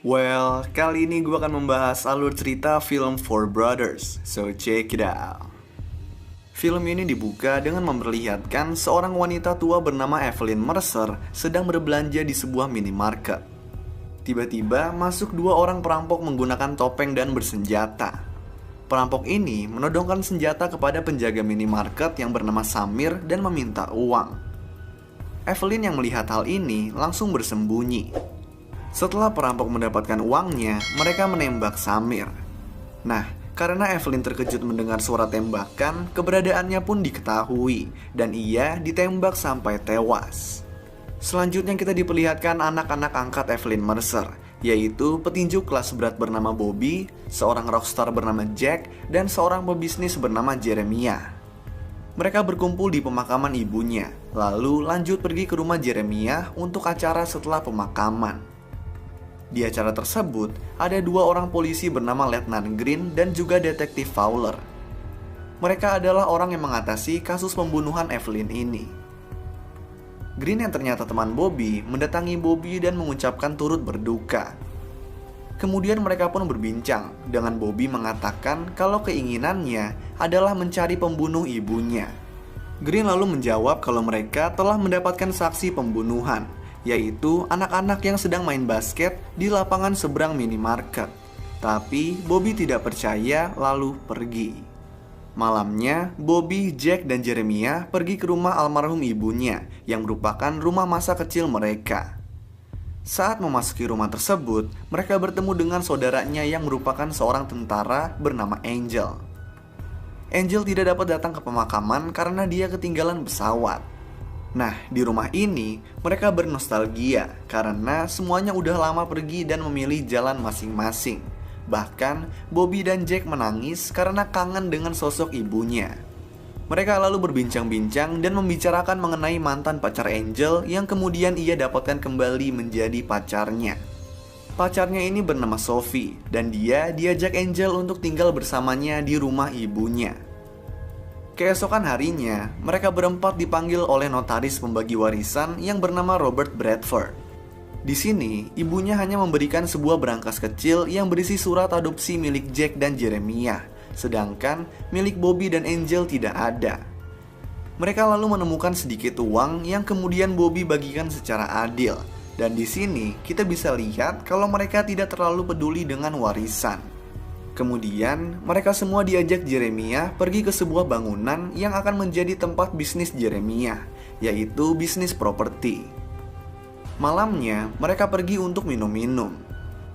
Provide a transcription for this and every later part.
Well, kali ini gue akan membahas alur cerita film Four Brothers, so check it out. Film ini dibuka dengan memperlihatkan seorang wanita tua bernama Evelyn Mercer sedang berbelanja di sebuah minimarket. Tiba-tiba masuk dua orang perampok menggunakan topeng dan bersenjata. Perampok ini menodongkan senjata kepada penjaga minimarket yang bernama Samir dan meminta uang. Evelyn yang melihat hal ini langsung bersembunyi. Setelah perampok mendapatkan uangnya, mereka menembak Samir. Nah, karena Evelyn terkejut mendengar suara tembakan, keberadaannya pun diketahui, dan ia ditembak sampai tewas. Selanjutnya kita diperlihatkan anak-anak angkat Evelyn Mercer, yaitu petinju kelas berat bernama Bobby, seorang rockstar bernama Jack, dan seorang pebisnis bernama Jeremiah. Mereka berkumpul di pemakaman ibunya, lalu lanjut pergi ke rumah Jeremiah untuk acara setelah pemakaman. Di acara tersebut, ada dua orang polisi bernama Letnan Green dan juga detektif Fowler. Mereka adalah orang yang mengatasi kasus pembunuhan Evelyn ini. Green yang ternyata teman Bobby mendatangi Bobby dan mengucapkan turut berduka. Kemudian mereka pun berbincang dengan Bobby mengatakan kalau keinginannya adalah mencari pembunuh ibunya. Green lalu menjawab kalau mereka telah mendapatkan saksi pembunuhan, yaitu anak-anak yang sedang main basket di lapangan seberang minimarket. Tapi Bobby tidak percaya lalu pergi. Malamnya, Bobby, Jack, dan Jeremiah pergi ke rumah almarhum ibunya yang merupakan rumah masa kecil mereka. Saat memasuki rumah tersebut, mereka bertemu dengan saudaranya yang merupakan seorang tentara bernama Angel. Angel tidak dapat datang ke pemakaman karena dia ketinggalan pesawat. Nah, di rumah ini mereka bernostalgia karena semuanya udah lama pergi dan memilih jalan masing-masing. Bahkan Bobby dan Jack menangis karena kangen dengan sosok ibunya. Mereka lalu berbincang-bincang dan membicarakan mengenai mantan pacar Angel yang kemudian ia dapatkan kembali menjadi pacarnya. Pacarnya ini bernama Sophie dan dia diajak Angel untuk tinggal bersamanya di rumah ibunya. Keesokan harinya, mereka berempat dipanggil oleh notaris pembagi warisan yang bernama Robert Bradford. Di sini, ibunya hanya memberikan sebuah berangkas kecil yang berisi surat adopsi milik Jack dan Jeremiah, sedangkan milik Bobby dan Angel tidak ada. Mereka lalu menemukan sedikit uang yang kemudian Bobby bagikan secara adil, dan di sini kita bisa lihat kalau mereka tidak terlalu peduli dengan warisan. Kemudian, mereka semua diajak Jeremiah pergi ke sebuah bangunan yang akan menjadi tempat bisnis Jeremiah, yaitu bisnis properti. Malamnya, mereka pergi untuk minum-minum.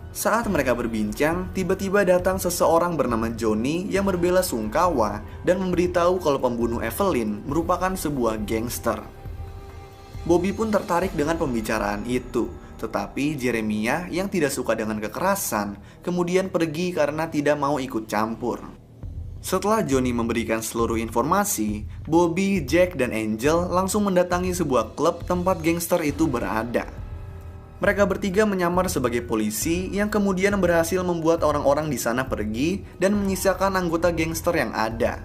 Saat mereka berbincang, tiba-tiba datang seseorang bernama Johnny yang berbela sungkawa dan memberitahu kalau pembunuh Evelyn merupakan sebuah gangster. Bobby pun tertarik dengan pembicaraan itu. Tetapi Jeremiah yang tidak suka dengan kekerasan kemudian pergi karena tidak mau ikut campur. Setelah Johnny memberikan seluruh informasi, Bobby, Jack, dan Angel langsung mendatangi sebuah klub tempat gangster itu berada. Mereka bertiga menyamar sebagai polisi yang kemudian berhasil membuat orang-orang di sana pergi dan menyisakan anggota gangster yang ada.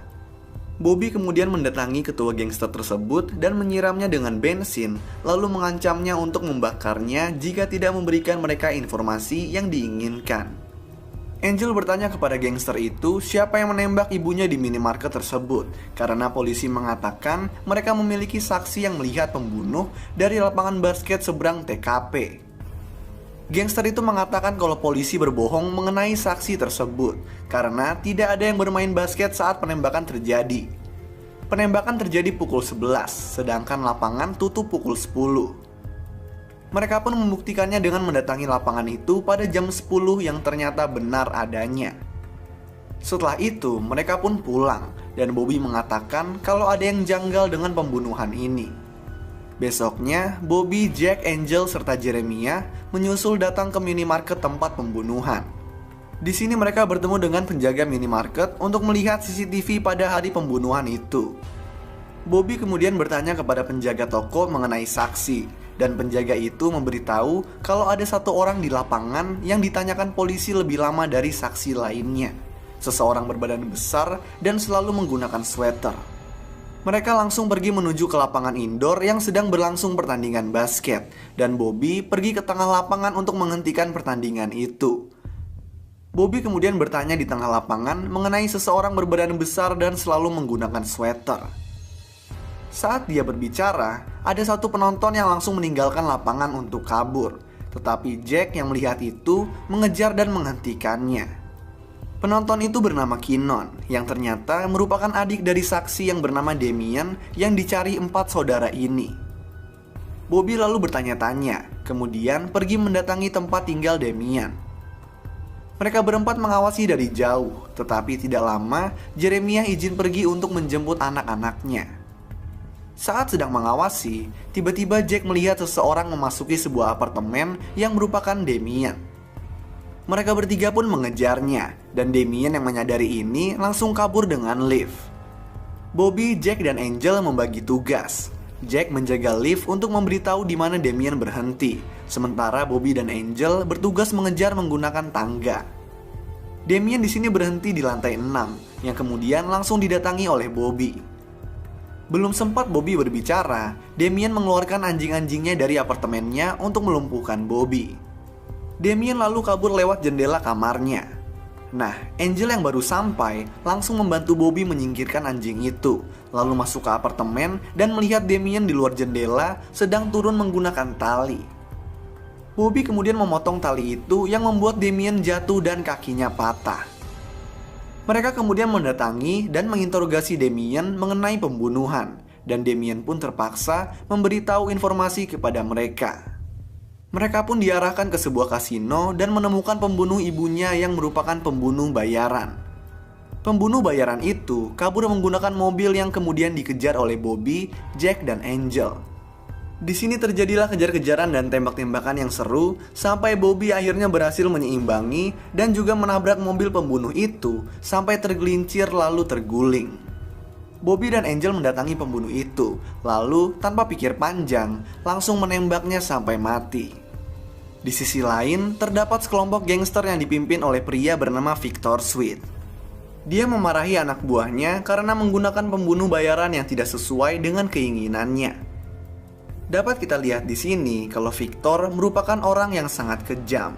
Bobby kemudian mendatangi ketua gangster tersebut dan menyiramnya dengan bensin, lalu mengancamnya untuk membakarnya jika tidak memberikan mereka informasi yang diinginkan. Angel bertanya kepada gangster itu siapa yang menembak ibunya di minimarket tersebut, karena polisi mengatakan mereka memiliki saksi yang melihat pembunuh dari lapangan basket seberang TKP. Gangster itu mengatakan kalau polisi berbohong mengenai saksi tersebut karena tidak ada yang bermain basket saat penembakan terjadi. Penembakan terjadi pukul 11, sedangkan lapangan tutup pukul 10. Mereka pun membuktikannya dengan mendatangi lapangan itu pada jam 10 yang ternyata benar adanya. Setelah itu, mereka pun pulang dan Bobby mengatakan kalau ada yang janggal dengan pembunuhan ini. Besoknya, Bobby, Jack, Angel, serta Jeremiah menyusul datang ke minimarket tempat pembunuhan. Di sini mereka bertemu dengan penjaga minimarket untuk melihat CCTV pada hari pembunuhan itu. Bobby kemudian bertanya kepada penjaga toko mengenai saksi, dan penjaga itu memberitahu kalau ada satu orang di lapangan yang ditanyakan polisi lebih lama dari saksi lainnya. Seseorang berbadan besar dan selalu menggunakan sweater. Mereka langsung pergi menuju ke lapangan indoor yang sedang berlangsung pertandingan basket, dan Bobby pergi ke tengah lapangan untuk menghentikan pertandingan itu. Bobby kemudian bertanya di tengah lapangan mengenai seseorang berbadan besar dan selalu menggunakan sweater. Saat dia berbicara, ada satu penonton yang langsung meninggalkan lapangan untuk kabur, tetapi Jack yang melihat itu mengejar dan menghentikannya. Penonton itu bernama Kinon, yang ternyata merupakan adik dari saksi yang bernama Damien yang dicari 4 saudara ini. Bobby lalu bertanya-tanya, kemudian pergi mendatangi tempat tinggal Damien. Mereka berempat mengawasi dari jauh, tetapi tidak lama Jeremiah izin pergi untuk menjemput anak-anaknya. Saat sedang mengawasi, tiba-tiba Jack melihat seseorang memasuki sebuah apartemen yang merupakan Damien. Mereka bertiga pun mengejarnya, dan Damien yang menyadari ini langsung kabur dengan lift. Bobby, Jack, dan Angel membagi tugas. Jack menjaga lift untuk memberitahu di mana Damien berhenti, sementara Bobby dan Angel bertugas mengejar menggunakan tangga. Damien di sini berhenti di lantai 6, yang kemudian langsung didatangi oleh Bobby. Belum sempat Bobby berbicara, Damien mengeluarkan anjing-anjingnya dari apartemennya untuk melumpuhkan Bobby. Damien lalu kabur lewat jendela kamarnya. Nah, Angel yang baru sampai langsung membantu Bobby menyingkirkan anjing itu, lalu masuk ke apartemen dan melihat Damien di luar jendela sedang turun menggunakan tali. Bobby kemudian memotong tali itu yang membuat Damien jatuh dan kakinya patah. Mereka kemudian mendatangi dan menginterogasi Damien mengenai pembunuhan, dan Damien pun terpaksa memberitahu informasi kepada mereka. Mereka pun diarahkan ke sebuah kasino dan menemukan pembunuh ibunya yang merupakan pembunuh bayaran. Pembunuh bayaran itu kabur menggunakan mobil yang kemudian dikejar oleh Bobby, Jack, dan Angel. Di sini terjadilah kejar-kejaran dan tembak-tembakan yang seru sampai Bobby akhirnya berhasil menyeimbangi dan juga menabrak mobil pembunuh itu sampai tergelincir lalu terguling. Bobby dan Angel mendatangi pembunuh itu, lalu tanpa pikir panjang langsung menembaknya sampai mati. Di sisi lain, terdapat sekelompok gangster yang dipimpin oleh pria bernama Victor Sweet. Dia memarahi anak buahnya karena menggunakan pembunuh bayaran yang tidak sesuai dengan keinginannya. Dapat kita lihat di sini kalau Victor merupakan orang yang sangat kejam.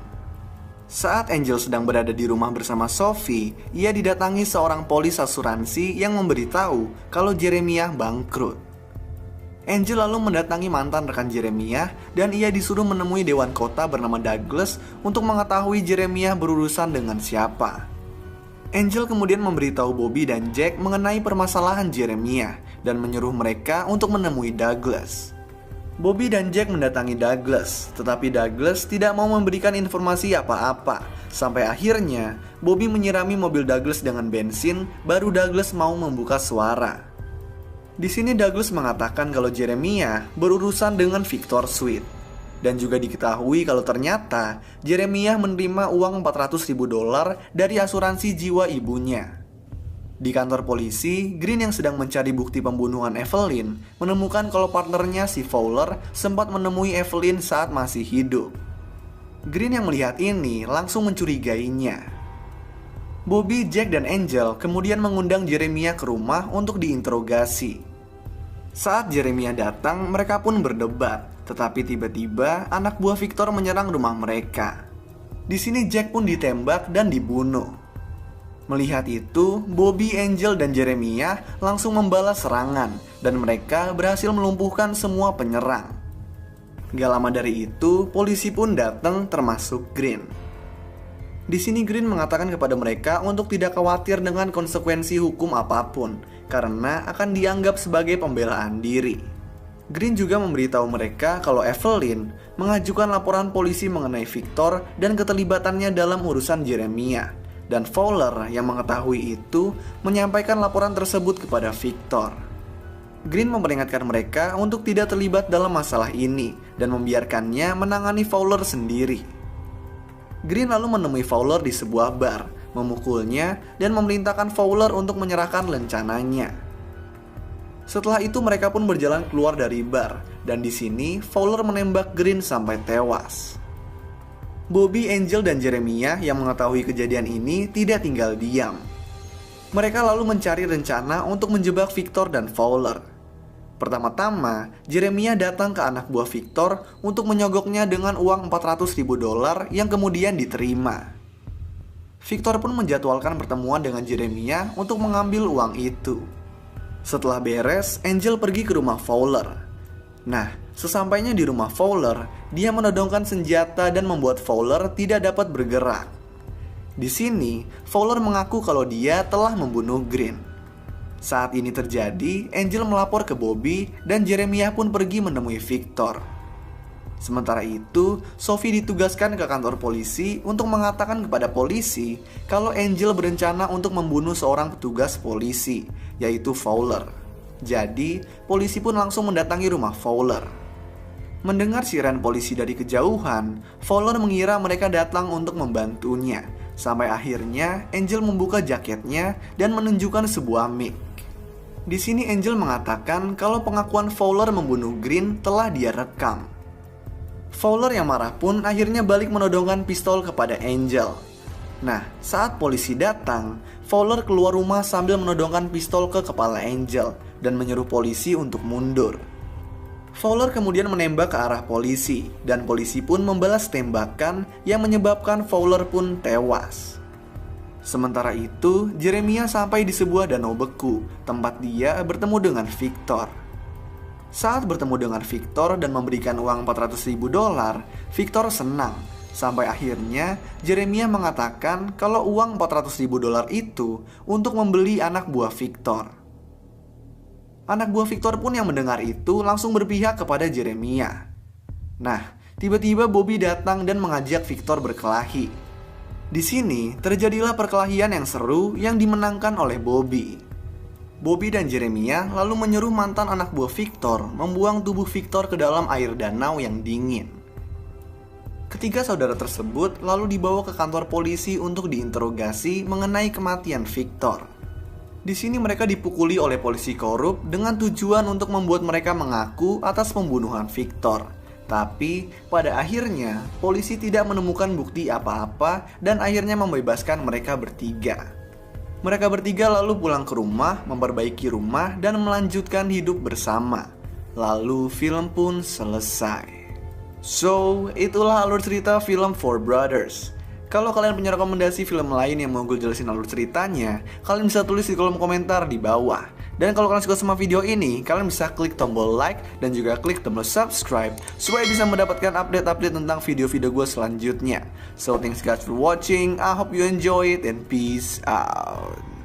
Saat Angel sedang berada di rumah bersama Sophie, ia didatangi seorang polis asuransi yang memberitahu kalau Jeremiah bangkrut. Angel lalu mendatangi mantan rekan Jeremiah dan ia disuruh menemui dewan kota bernama Douglas untuk mengetahui Jeremiah berurusan dengan siapa. Angel kemudian memberitahu Bobby dan Jack mengenai permasalahan Jeremiah dan menyuruh mereka untuk menemui Douglas. Bobby dan Jack mendatangi Douglas, tetapi Douglas tidak mau memberikan informasi apa-apa. Sampai akhirnya Bobby menyirami mobil Douglas dengan bensin, baru Douglas mau membuka suara. Di sini Douglas mengatakan kalau Jeremiah berurusan dengan Victor Sweet. Dan juga diketahui kalau ternyata Jeremiah menerima uang $400.000 dari asuransi jiwa ibunya. Di kantor polisi, Green yang sedang mencari bukti pembunuhan Evelyn menemukan kalau partnernya si Fowler sempat menemui Evelyn saat masih hidup. Green yang melihat ini langsung mencurigainya. Bobby, Jack, dan Angel kemudian mengundang Jeremiah ke rumah untuk diinterogasi. Saat Jeremiah datang, mereka pun berdebat, tetapi tiba-tiba anak buah Victor menyerang rumah mereka. Di sini Jack pun ditembak dan dibunuh. Melihat itu, Bobby, Angel, dan Jeremiah langsung membalas serangan, dan mereka berhasil melumpuhkan semua penyerang. Gak lama dari itu, polisi pun datang termasuk Green. Di sini Green mengatakan kepada mereka untuk tidak khawatir dengan konsekuensi hukum apapun, karena akan dianggap sebagai pembelaan diri. Green juga memberitahu mereka kalau Evelyn mengajukan laporan polisi mengenai Victor dan keterlibatannya dalam urusan Jeremiah, dan Fowler yang mengetahui itu menyampaikan laporan tersebut kepada Victor. Green memperingatkan mereka untuk tidak terlibat dalam masalah ini dan membiarkannya menangani Fowler sendiri. Green lalu menemui Fowler di sebuah bar, memukulnya, dan memerintahkan Fowler untuk menyerahkan rencananya. Setelah itu mereka pun berjalan keluar dari bar, dan di sini Fowler menembak Green sampai tewas. Bobby, Angel, dan Jeremiah yang mengetahui kejadian ini tidak tinggal diam. Mereka lalu mencari rencana untuk menjebak Victor dan Fowler. Pertama-tama, Jeremiah datang ke anak buah Victor untuk menyogoknya dengan uang $400.000 yang kemudian diterima. Victor pun menjadwalkan pertemuan dengan Jeremiah untuk mengambil uang itu. Setelah beres, Angel pergi ke rumah Fowler. Nah, sesampainya di rumah Fowler, dia menodongkan senjata dan membuat Fowler tidak dapat bergerak. Di sini, Fowler mengaku kalau dia telah membunuh Green. Saat ini terjadi, Angel melapor ke Bobby dan Jeremiah pun pergi menemui Victor. Sementara itu, Sophie ditugaskan ke kantor polisi untuk mengatakan kepada polisi kalau Angel berencana untuk membunuh seorang petugas polisi, yaitu Fowler. Jadi, polisi pun langsung mendatangi rumah Fowler. Mendengar siren polisi dari kejauhan, Fowler mengira mereka datang untuk membantunya. Sampai akhirnya Angel membuka jaketnya dan menunjukkan sebuah mic. Di sini Angel mengatakan kalau pengakuan Fowler membunuh Green telah dia rekam. Fowler yang marah pun akhirnya balik menodongkan pistol kepada Angel. Nah, saat polisi datang, Fowler keluar rumah sambil menodongkan pistol ke kepala Angel dan menyuruh polisi untuk mundur. Fowler kemudian menembak ke arah polisi, dan polisi pun membalas tembakan yang menyebabkan Fowler pun tewas. Sementara itu, Jeremiah sampai di sebuah danau beku, tempat dia bertemu dengan Victor. Saat bertemu dengan Victor dan memberikan uang $400.000, Victor senang. Sampai akhirnya, Jeremiah mengatakan kalau uang $400.000 itu untuk membeli anak buah Victor. Anak buah Victor pun yang mendengar itu langsung berpihak kepada Jeremiah. Nah, tiba-tiba Bobby datang dan mengajak Victor berkelahi. Di sini terjadilah perkelahian yang seru yang dimenangkan oleh Bobby. Bobby dan Jeremiah lalu menyuruh mantan anak buah Victor membuang tubuh Victor ke dalam air danau yang dingin. Ketiga saudara tersebut lalu dibawa ke kantor polisi untuk diinterogasi mengenai kematian Victor. Di sini mereka dipukuli oleh polisi korup dengan tujuan untuk membuat mereka mengaku atas pembunuhan Victor. Tapi pada akhirnya polisi tidak menemukan bukti apa-apa dan akhirnya membebaskan mereka bertiga. Mereka bertiga lalu pulang ke rumah, memperbaiki rumah dan melanjutkan hidup bersama. Lalu film pun selesai. So, itulah alur cerita film Four Brothers. Kalau kalian punya rekomendasi film lain yang mau gue jelasin alur ceritanya, kalian bisa tulis di kolom komentar di bawah. Dan kalau kalian suka sama video ini, kalian bisa klik tombol like dan juga klik tombol subscribe supaya bisa mendapatkan update-update tentang video-video gue selanjutnya. So thanks guys for watching, I hope you enjoy it and peace out.